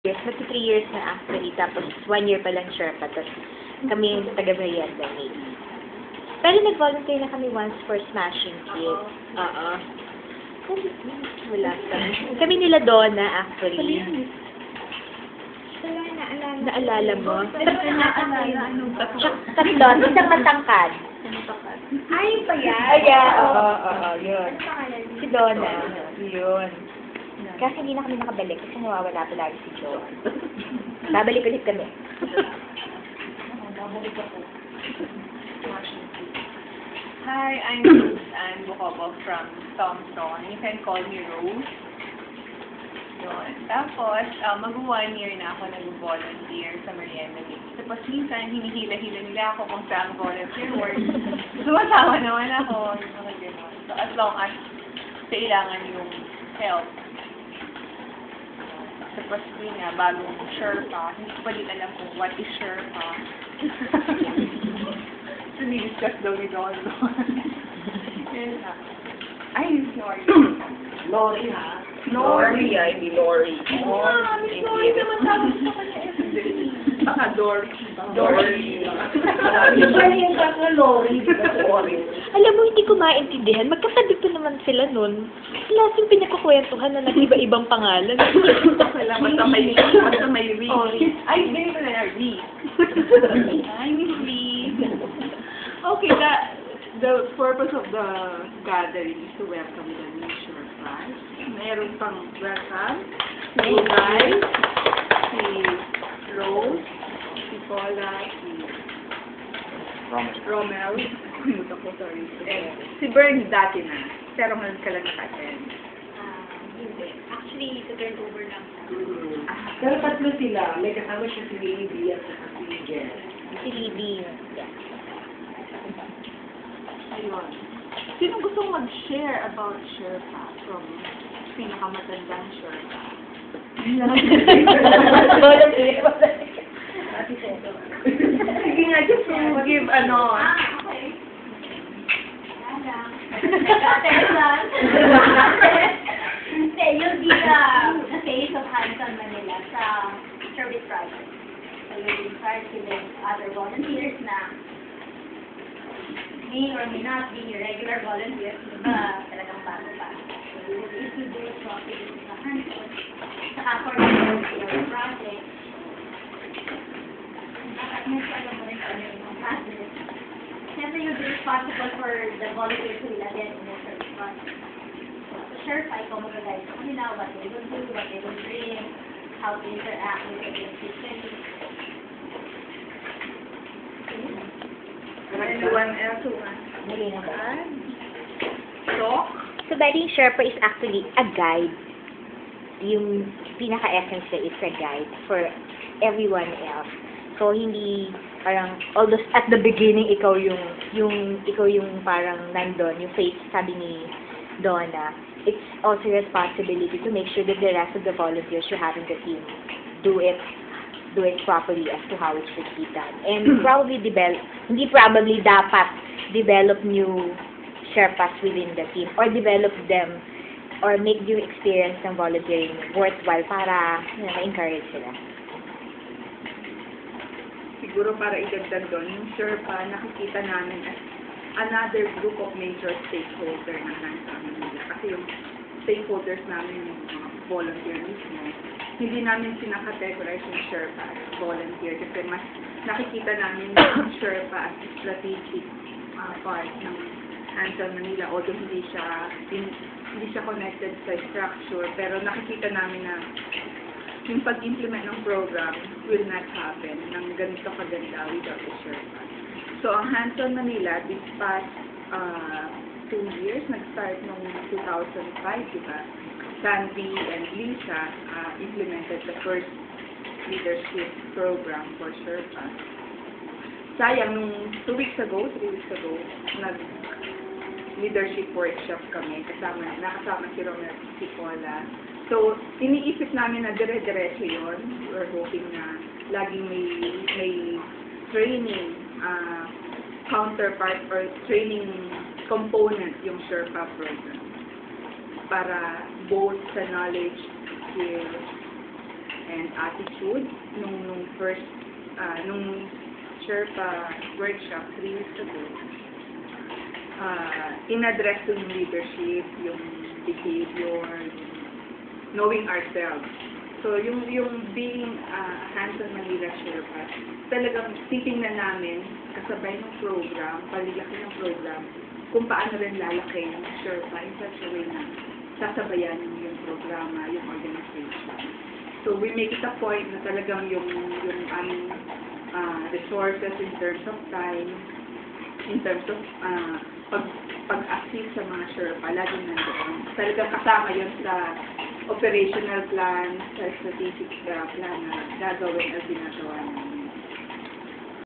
years. Magti 3 years na actually. Tapos 1 year pa lang Sherpa. Tapos kami yung taga-merienda maybe. Pero nag-volunteer na kami once for Smashing Kids. Oo. Wala kami. Kami nila Donna actually. Naalala mo? Tatlo. Isang matangkad. Ay, pa yan? Ay, oo, yun. Si Donna. Yun. Kasi hindi na kami nakabalik kasi nawawala palagi si Joe. Babalik ulit kami. Babalik ako. Hi, I'm Rose and Bukobo from Thompson. You can call me Rose. Yun. Tapos, mag-1 year na ako nag-volunteer sa Merienda Mix. Tapos minsan, hinihila-hila nila ako kung saan volunteer work. Sumasama naman ako. Yung mga gano'n. So, as long as kailangan yung help. Tapos yun nga, bagong Sherpa. Hindi ko pa din alam kung what is Sherpa. So, ni-discuss daw ni Don. Yun na. Ay, sorry. Lori, ha? Lori, hindi Lori. Miss Lori naman tawag sa kanya. Baka Dory. Iba yung baka Lori, di ba Lori? Alam mo, hindi ko maintindihan. Magkatabi pa naman sila nun. Lahat yung pinakakwentuhan na nag-iba-ibang pangalan. Basta may Ree. Ay, ganito na na, Ree. Hi, Miss Ree. Okay, the purpose of the gathering is to welcome the new Sherpas. Meron pang welcome. Si Ulay, si Rose, si Paula, si Romel, sorry. Si Bernie dati na, pero ngayon ka lang naka-attend. Hindi. Actually, turn over lang. Pero tatlo sila. May kasama siya si Libby at saka si Jen. Si Libby. Yeah. Ayun. Sino gustong mag-share about Sherpa from pinakamatandang Sherpa? Sige nga, just give Okay. Hindi, you'll be the face of Hanson Manila sa service project. So you'll start with other volunteers na may or may not be regular volunteers, diba talagang bago pa. So you will introduce projects sa Hanson, saka for the volunteer project. At mas alam mo rin kung ano yung process. Siyempre, you'll be responsible for the volunteers who will attend in the service project. So, Sherpa, ikaw mag-guide sa kanila, what they will do, what they will bring, how to interact with the beneficiaries. anyone else who wants Muli na ba? to talk? So, bali, Sherpa is actually a guide. Yung pinaka-essence niya is a guide for everyone else. So, hindi parang, although at the beginning, ikaw yung parang nandun, yung face, sabi ni Donna, it's also your responsibility to make sure that the rest of the volunteers you have in the team do it properly as to how it should be done. And dapat develop new Sherpas within the team or develop them or make yung experience ng volunteering worthwhile para ma-encourage sila. Siguro para idagdag doon, yung Sherpa, nakikita namin as another group of major stakeholder ng Hanson nila. Kasi yung stakeholders namin, yung mga volunteer mismo, hindi namin sinakategorize yung Sherpa as volunteer kasi mas nakikita namin yung Sherpa as strategic part ng Hanson Manila. Although hindi siya connected sa structure, pero nakikita namin na yung pag-implement ng program will not happen ng ganito kaganda without the Sherpa. So, ang Hanson Manila, this past 2 years, nag-start noong 2005, diba? Sandy and Lisa implemented the first leadership program for Sherpa. Sayang, nung 3 weeks ago, nag-leadership workshop kami. Nakasama si Romel, si Paula. So, iniisip namin na dire-diretso yun. We're hoping na laging may training counterpart or training component yung Sherpa program para both sa knowledge, skills, and attitude nung first, nung Sherpa workshop 3 weeks ago. In-address ko yung leadership, yung behavior, knowing ourselves. So, yung being hands-on Manila Sherpa, talagang titingnan namin, kasabay ng program, palilaki ng program, kung paano rin lalaki yung Sherpa in such a way na sasabayan yung programa, yung organization. So, we make it a point na talagang yung aming resources in terms of time, in terms of pag-assist sa mga Sherpa, laging nandoon. Talagang kasama yun sa operational plan, sa strategic plan na gagawin at ginagawa namin.